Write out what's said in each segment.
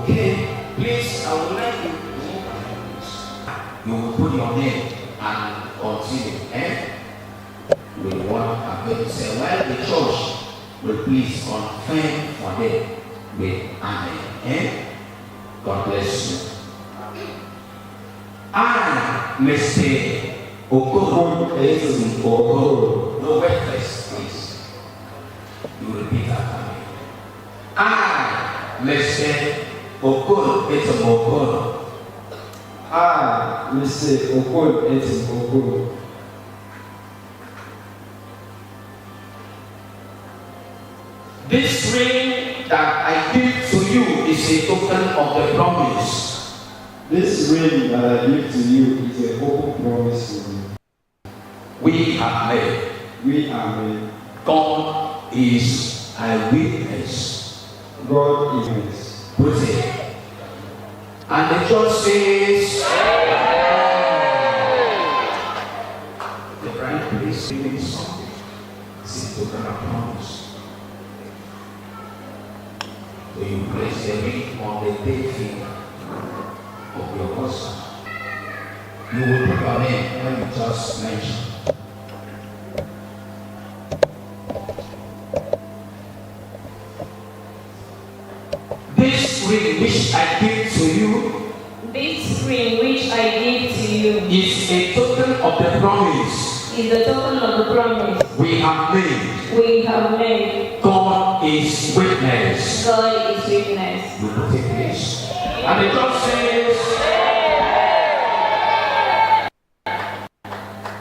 Okay, please, I would like you to move my hands. You will put your name and continue. We want I'm going to say, well, the church will please confirm for them with amen. God bless you. I, Nse Edemekong. No, wait first, please. You repeat after me. I, Nse Edemekong. I, Nse Edemekong. This ring that I give to you is a token of the promise. This ring that I give to you is a open promise to you. We have made. We are made. God is a witness. God is a witness. Put it. And the church says, the bride please sing something. It's a token of promise. So you place the ring on the third finger of your husband. You will put your name when you just mentioned. This ring which I give to you, this ring which I give to you, is a token of the promise. Is a token of the promise we have made. We have made. God is witness. God is witness. You put it please. And the church says,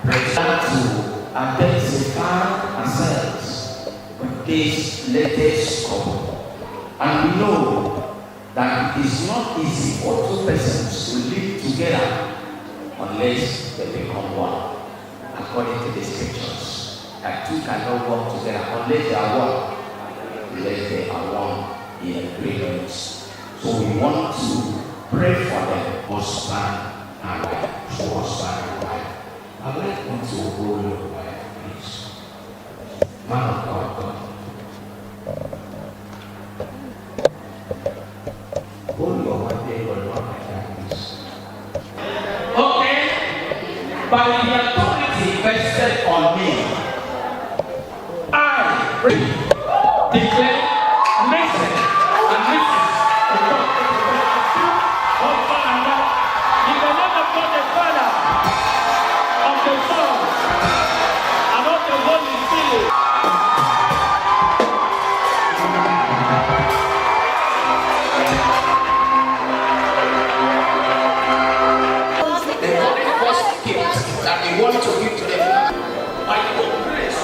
present to identify ourselves with this latest couple. And we know that it is not easy for two persons to live together unless they become one. According to the scriptures, that two cannot work together unless they are one. Unless they are one in agreement. So we want to pray for them, husband and wife. So husband and wife. I'd like you to hold your wife, please. Man of God. Hold your wife, they will not like that, please. Okay? By the authority vested on me, I declare Nse and Mrs. Ogbonna in the name of God the Father, of the Son, and of the Holy Spirit. The first gift that we want to give to them by your grace.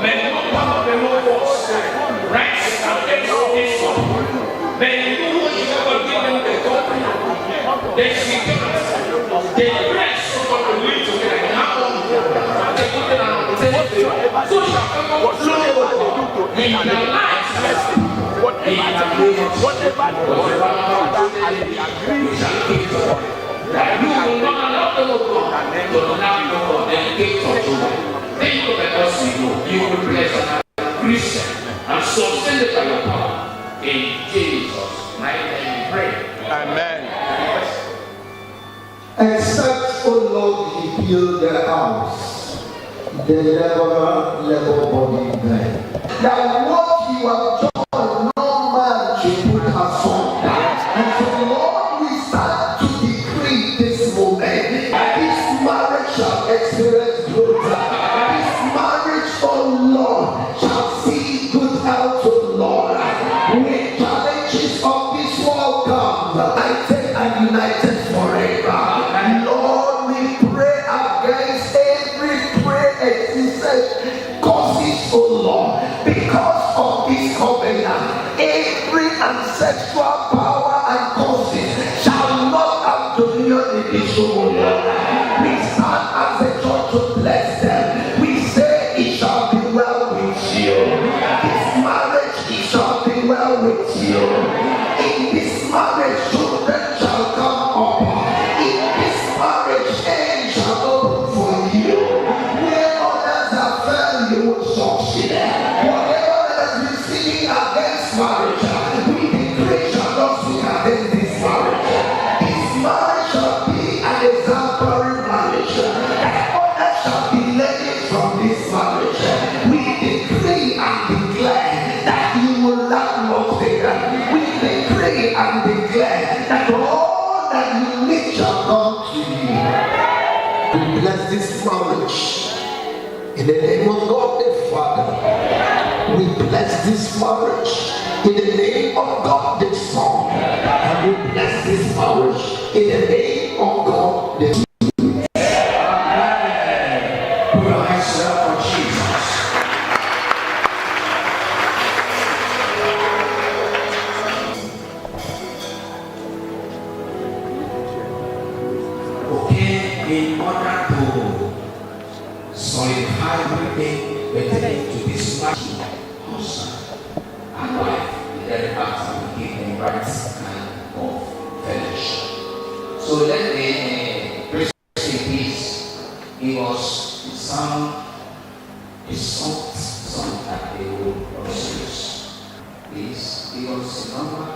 May no power be more force rest against this one. May you never give them the glory, the security, the grace of God to live together. Now, they put it on the table. So shall come flow in their lives. In the name of that you will not allow them to go to allow you for them to take control. Think of it as you will bless another Christian and sustain it by your power. In Jesus' mighty name we pray. Amen. Except, O Lord, you build the house, the level body man. That what you have done, no man should put asunder. And so, Lord, we start to decree this moment that this marriage shall experience growth. This marriage, oh Lord, shall see good health, oh Lord. When challenges of this world come, united and united forever. Lord, we pray against every pre-existent causes, oh Lord, because of this covenant. Every ancestral power and causes shall not have dominion in this world. We stand as a church to bless them. We say it shall be well with you. This marriage, it shall be well with you. In this marriage, children shall come up. In this marriage, ends shall open for you. Where others have pray shall not speak against this marriage. This marriage shall be an exemplary marriage. That others shall be learning from this marriage. We decree and declare that you will lack nothing. We decree and declare that all that you need shall come to you. We bless this marriage in the name of God the Father. We bless this marriage in the name of God the Son. And we bless this marriage in the name of God the Spirit. Put your hands up for Jesus. Okay, in order to solidify everything pertaining to this marriage, husband and wife, then after we give them rights kind of fellowship. So let the priest please give us the song, the song that they will also use. Please give us the number,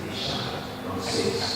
they shall not say.